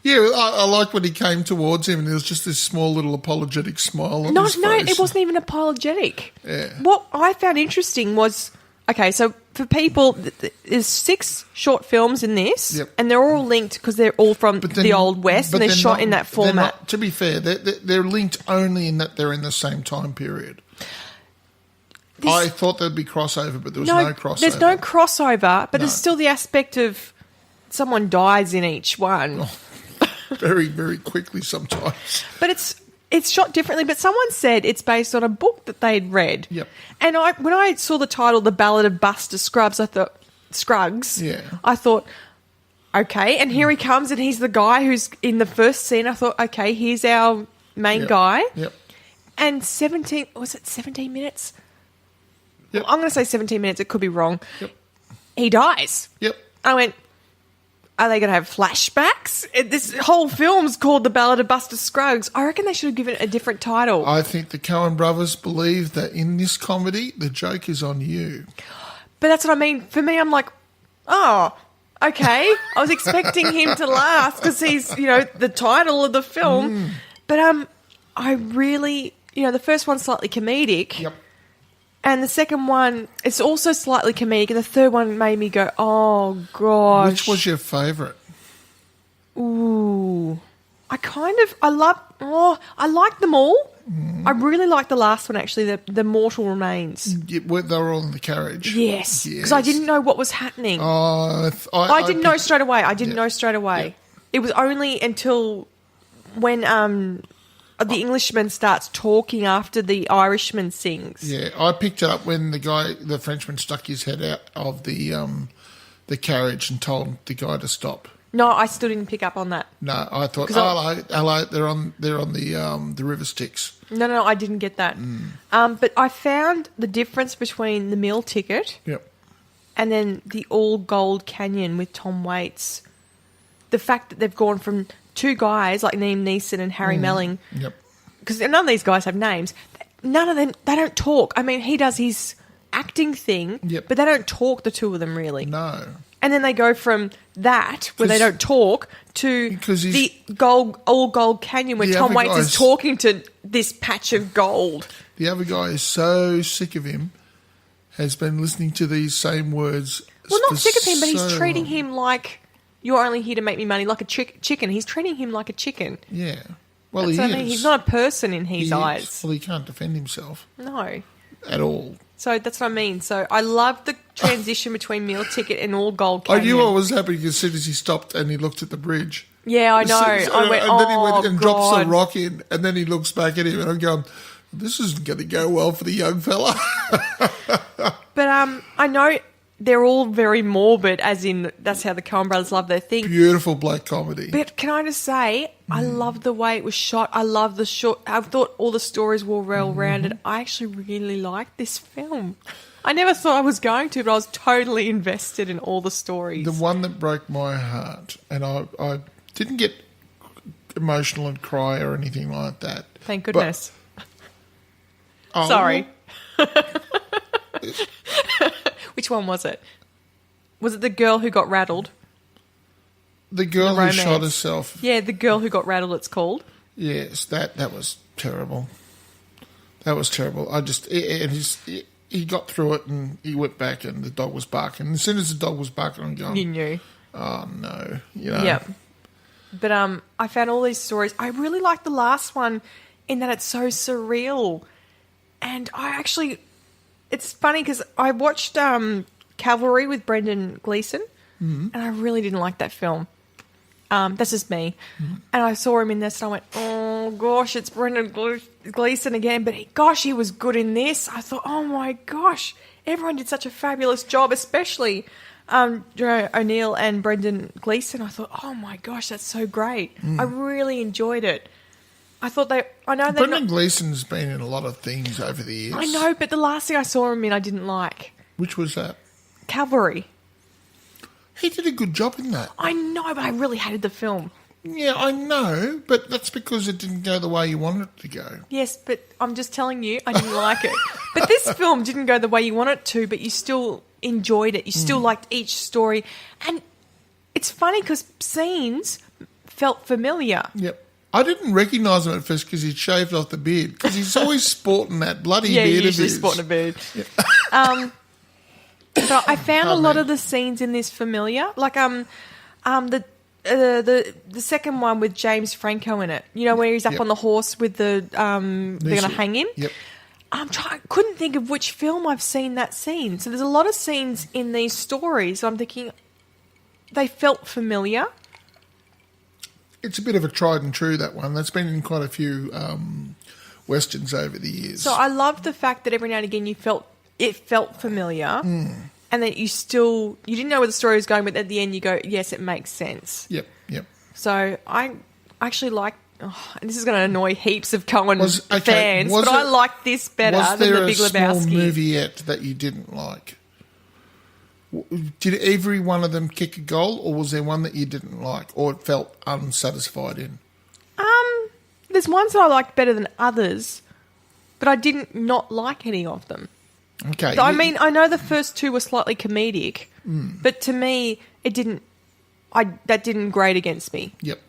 Yeah, I like when he came towards him and there was just this small little apologetic smile on his face. No, it wasn't even apologetic. Yeah. What I found interesting was, okay, so for people, there's 6 short films in this, Yep. and they're all linked because they're all from the Old West, and they're shot in that format. To be fair, they're linked only in that they're in the same time period. I thought there'd be crossover, but there was no crossover. There's no crossover, but there's still the aspect of someone dies in each one. Very, very quickly sometimes. But it's shot differently. But someone said it's based on a book that they'd read. Yep. And when I saw the title, The Ballad of Buster Scruggs, I thought, I thought, okay, and here he comes, and he's the guy who's in the first scene. I thought, okay, here's our main guy. Yep. And 17 minutes? Yep. I'm going to say 17 minutes. It could be wrong. Yep. He dies. Yep. I went, are they going to have flashbacks? This whole film's called The Ballad of Buster Scruggs. I reckon they should have given it a different title. I think the Cohen Brothers believe that in this comedy, the joke is on you. But that's what I mean. For me, I'm like, oh, okay. I was expecting him to last because he's, the title of the film. But I really, the first one's slightly comedic. Yep. And the second one, it's also slightly comedic. And the third one made me go, oh, gosh. Which was your favourite? Ooh. I like them all. I really like the last one, actually, the Mortal Remains. Yeah, they were all in the carriage. Yes. Because I didn't know what was happening. I didn't know straight away. Yeah. It was only until when the Englishman starts talking after the Irishman sings. Yeah, I picked it up when the Frenchman stuck his head out of the carriage and told the guy to stop. No, I still didn't pick up on that. No, I thought, hello, they're on the river Styx. No, I didn't get that. But I found the difference between the meal ticket and then the All Gold Canyon with Tom Waits. The fact that they've gone from two guys like Liam Neeson and Harry Melling. Yep. Because none of these guys have names. None of them, they don't talk. I mean, he does his acting thing, but they don't talk, the two of them, really. No. And then they go from that, where they don't talk, to the All Gold Canyon, where Tom Waits is talking to this patch of gold. The other guy is so sick of him, has been listening to these same words. Well, not sick of him, but he's treating him like, you're only here to make me money, like a chicken. He's treating him like a chicken. Yeah. Well, That's he what is. I mean. He's not a person in his eyes. Well, he can't defend himself. No. At all. So that's what I mean. So I love the transition between meal ticket and All Gold Canyon. I knew what was happening as soon as he stopped and he looked at the bridge. Yeah, I know. I went, and then he went and drops the God. rock in, and then he looks back at him, and I'm going, this isn't going to go well for the young fella. But I know they're all very morbid, as in that's how the Coen Brothers love their thing. Beautiful black comedy. But can I just say, I love the way it was shot. I love the short. I thought all the stories were well-rounded. I actually really liked this film. I never thought I was going to, but I was totally invested in all the stories. The one that broke my heart, and I didn't get emotional and cry or anything like that. Thank goodness. But, sorry. Which one was it? Was it the girl who got rattled? The girl who shot herself. Yeah, the girl who got rattled, it's called. Yes, that was terrible. That was terrible. He got through it and he went back and the dog was barking. And as soon as the dog was barking, I'm going, you knew. Oh, no. Yeah. But I found all these stories. I really like the last one in that it's so surreal. And it's funny because I watched Cavalry with Brendan Gleeson and I really didn't like that film. That's just me. And I saw him in this and I went, oh, gosh, it's Brendan Gleeson again. But he was good in this. I thought, oh, my gosh, everyone did such a fabulous job, especially O'Neill and Brendan Gleeson. I thought, oh, my gosh, that's so great. I really enjoyed it. I thought Brendan Gleeson's been in a lot of things over the years. I know, but the last thing I saw him in I didn't like. Which was that? Cavalry. He did a good job in that. I know, but I really hated the film. Yeah, I know, but that's because it didn't go the way you wanted it to go. Yes, but I'm just telling you, I didn't like it. But this film didn't go the way you want it to, but you still enjoyed it. You still liked each story. And it's funny because scenes felt familiar. Yep. I didn't recognise him at first because he'd shaved off the beard, because he's always sporting that bloody Yeah, beard usually of his. sporting a beard. But I found a lot of the scenes in this familiar. Like the second one with James Franco in it. You know, where he's up on the horse with the they're going to hang him. Yep. Couldn't think of which film I've seen that scene. So there's a lot of scenes in these stories. So I'm thinking they felt familiar. It's a bit of a tried and true, that one. That's been in quite a few westerns over the years. So I loved the fact that every now and again it felt familiar, and that you didn't know where the story was going, but at the end you go, yes, it makes sense. Yep. So I actually like. Oh, and this is going to annoy heaps of Cohen fans, but I like this better than the Big Lebowski. Was there a small moviette that you didn't like? Did every one of them kick a goal, or was there one that you didn't like, or it felt unsatisfied in? There's ones that I liked better than others, but I didn't not like any of them. Okay. I mean, I know the first two were slightly comedic, but to me, it didn't. That didn't grate against me. Yep.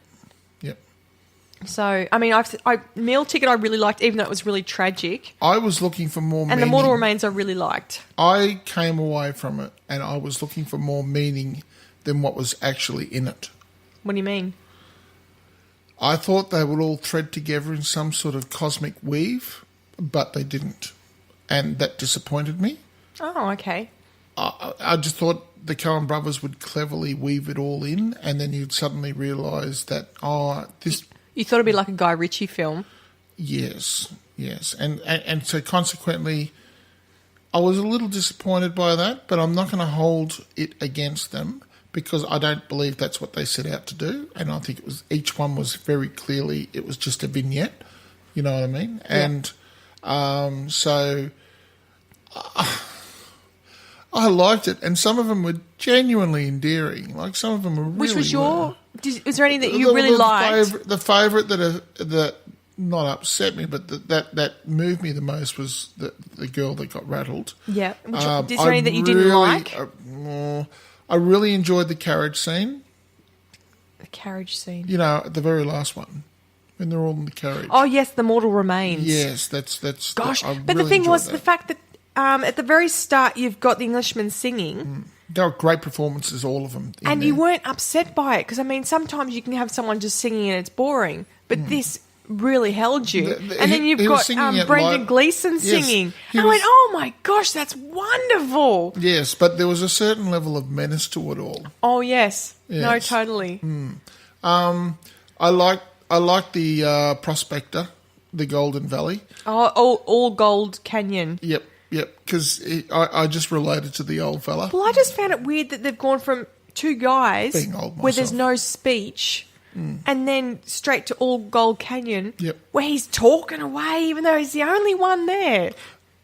So, I mean, Meal Ticket I really liked, even though it was really tragic. I was looking for more meaning. And The Mortal Remains I really liked. I came away from it and I was looking for more meaning than what was actually in it. What do you mean? I thought they would all thread together in some sort of cosmic weave, but they didn't. And that disappointed me. Oh, okay. I just thought the Cohen Brothers would cleverly weave it all in, and then you'd suddenly realise that, this... You thought it'd be like a Guy Ritchie film? Yes. And so consequently, I was a little disappointed by that, but I'm not going to hold it against them because I don't believe that's what they set out to do. And I think each one was very clearly, it was just a vignette. You know what I mean? Yeah. And so I liked it. And some of them were genuinely endearing. Like some of them were really... Which was is there any that you really liked? The favourite that not upset me, but that moved me the most was the girl that got rattled. Yeah. Is there any that you didn't like? I really enjoyed the carriage scene. The carriage scene. You know, the very last one, when they're all in the carriage. Oh, yes, The Mortal Remains. Yes, that's. Gosh, I but really the thing was enjoyed the that. fact that at the very start you've got the Englishman singing. They were great performances, all of them. And you weren't upset by it because, I mean, sometimes you can have someone just singing and it's boring, but this really held you. And then you've got Brendan Gleeson singing. I went, oh my gosh, that's wonderful. Yes, but there was a certain level of menace to it all. Oh, yes. No, Yes. totally. I like the Prospector, the Golden Valley. Oh, all Gold Canyon. Yep, because I just related to the old fella. Well, I just found it weird that they've gone from two guys Being old where there's myself. no speech and then straight to All Gold Canyon where he's talking away even though he's the only one there.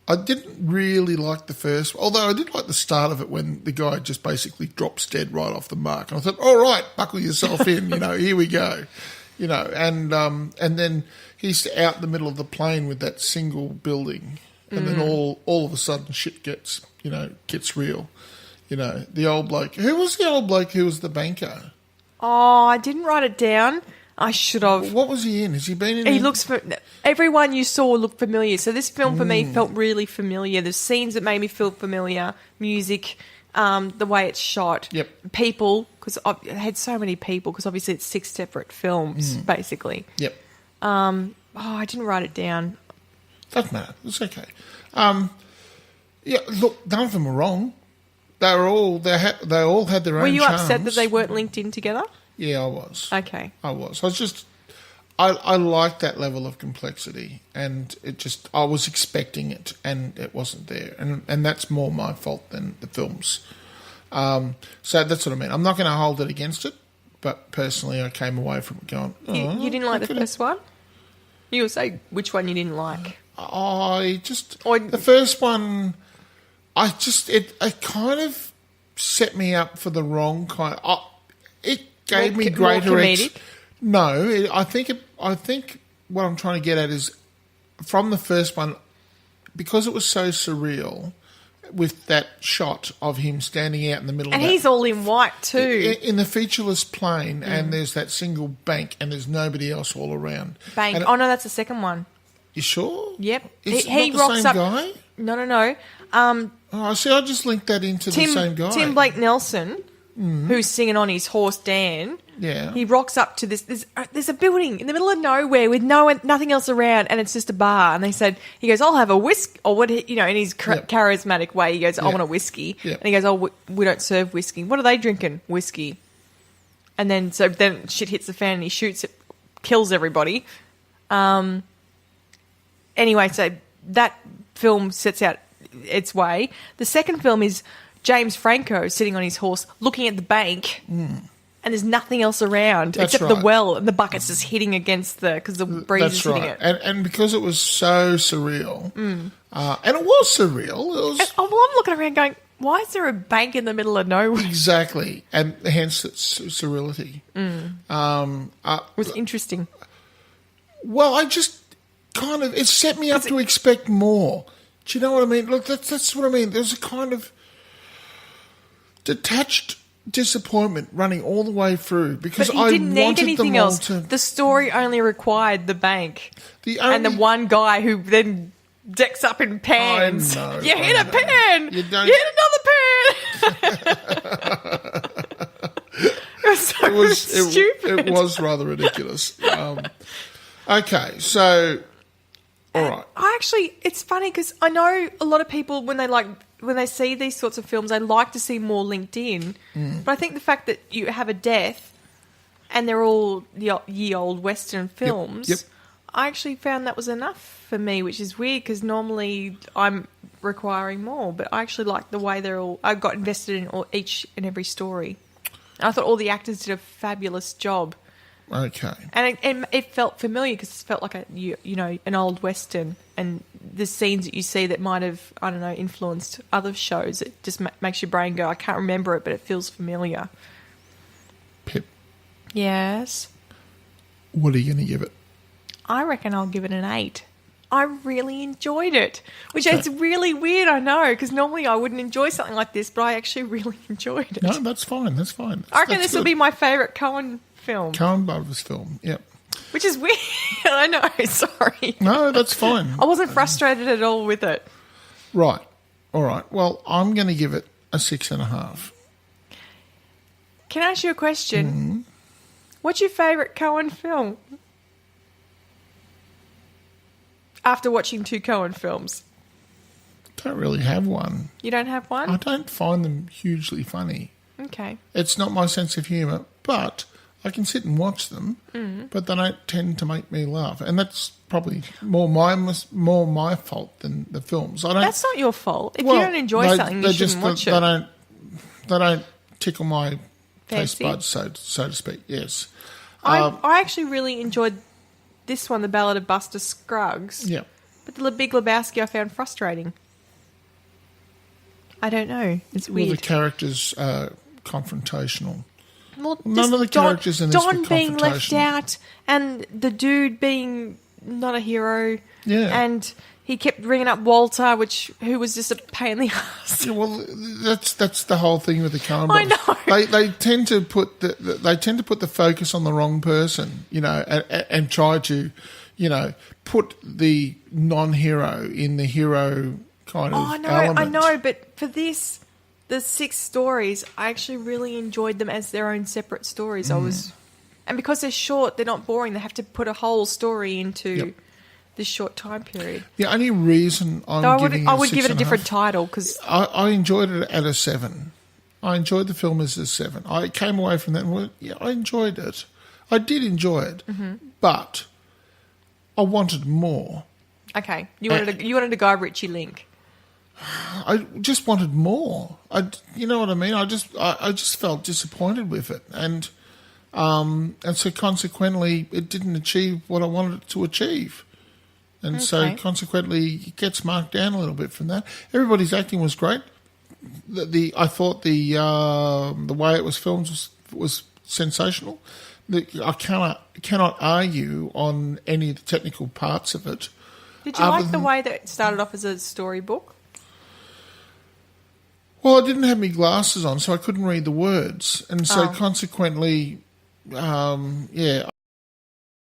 I didn't really like the first, although I did like the start of it when the guy just basically drops dead right off the mark. And I thought, all right, buckle yourself in, here we go. And then he's out in the middle of the plain with that single building. And then all of a sudden shit gets real. The old bloke. Who was the old bloke who was the banker? Oh, I didn't write it down. I should have. What was he in? Has he been in? He looks for everyone you saw looked familiar. So this film for me felt really familiar. There's scenes that made me feel familiar. Music, the way it's shot. Yep. People, because I had so many people. Because obviously it's 6 separate films, basically. Yep. I didn't write it down. Doesn't matter. It's okay. Look, none of them were wrong. They all had their own Were you charms. upset that they weren't linked in together? Yeah, I was. Okay. I was just... I like that level of complexity, and I was expecting it, and it wasn't there. And that's more my fault than the film's. So that's what I mean. I'm not going to hold it against it, but personally I came away from it going... You didn't like the first one? You were saying which one you didn't like. The first one, it kind of set me up for the wrong kind. It gave me greater. More comedic? No, I think what I'm trying to get at is from the first one, because it was so surreal, with that shot of him standing out in the middle And of that. he's all in white too. In the featureless plain, and there's that single bank, and there's nobody else all around. Bank. And Oh no, that's the second one. you sure? Yep. It's he not the rocks same up. guy? No. Oh, see, I just linked that into the same guy. Tim Blake Nelson, who's singing on his horse Dan. Yeah. He rocks up to this. There's a building in the middle of nowhere with nothing else around, and it's just a bar. And he goes, "I'll have a whiskey," or what? In his charismatic way, he goes, "I want a whiskey," Yep. and he goes, "Oh, we don't serve whiskey. What are they drinking? Whiskey." And then shit hits the fan, and he shoots it, kills everybody. Anyway, so that film sets out its way. The second film is James Franco sitting on his horse looking at the bank, and there's nothing else around That's except the right. well, and the bucket's just hitting against because the breeze That's is hitting right. it. And because it was so surreal, and it was surreal. It was I'm looking around going, why is there a bank in the middle of nowhere? exactly, and hence its surreality. It was interesting. Well, I just kind of it set me up to expect more. Do you know what I mean? Look, that's what I mean. There's a kind of detached disappointment running all the way through because But he I didn't need wanted anything them all else. to. The story only required the bank. And the only- one guy who then decks up in pans. I know, You hit I a know. pan! You don't- You hit another pan! It was so stupid. It was rather ridiculous. Okay, so all right. It's funny because I know a lot of people when they see these sorts of films, they like to see more linked in. But I think the fact that you have a death and they're all ye old Western films, Yep. I actually found that was enough for me, which is weird because normally I'm requiring more. But I actually like the way I got invested in each and every story. I thought all the actors did a fabulous job. Okay. And it felt familiar because it felt like an old Western, and the scenes that you see that might have, I don't know, influenced other shows. It just makes your brain go, I can't remember it, but it feels familiar. Pip, Yes. what are you going to give it? I reckon I'll give it an 8. I really enjoyed it, which is really weird, I know, because normally I wouldn't enjoy something like this, but I actually really enjoyed it. No, that's fine. That's fine. I reckon That's this will good. be my favourite Cohen film, Cohen Brothers film. Yep. which is weird. I know, sorry. No, that's fine. I wasn't frustrated at all with it. Right. All right. Well, I'm going to give it a 6.5. Can I ask you a question? Mm-hmm. What's your favourite Cohen film? After watching 2 Cohen films. Don't really have one. You don't have one? I don't find them hugely funny. Okay. It's not my sense of humour, but I can sit and watch them, but they don't tend to make me laugh. And that's probably more my fault than the films. I don't. That's not your fault. If you don't enjoy something, you shouldn't watch it. They don't tickle my taste Fancy. buds, so to speak. Yes. I actually really enjoyed this one, The Ballad of Buster Scruggs. Yeah. But the Big Lebowski I found frustrating. I don't know. It's Well, the weird. characters are confrontational. Well, none just of the characters in this were Don being left confrontational. out and the dude being not a hero. Yeah. And he kept ringing up Walter, who was just a pain in the ass. Yeah, well, that's the whole thing with the Coen I Brothers. know. They tend to put the focus on the wrong person, and try to, put the non-hero in the hero kind of element. I know, but for this, the 6 stories, I actually really enjoyed them as their own separate stories. And because they're short, they're not boring. They have to put a whole story into this short time period. The only reason I would give it a 6.5 different title because I enjoyed it at a 7. I enjoyed the film as a 7. I came away from that and went, yeah, I enjoyed it. I did enjoy it, but I wanted more. okay, you wanted a Guy Ritchie link. I just wanted more. You know what I mean? I just felt disappointed with it, and so consequently, it didn't achieve what I wanted it to achieve, and so consequently, it gets marked down a little bit from that. Everybody's acting was great. I thought the way it was filmed was sensational. I cannot argue on any of the technical parts of it. Did you like the way that it started off as a storybook? Well, I didn't have my glasses on, so I couldn't read the words. And so consequently, yeah,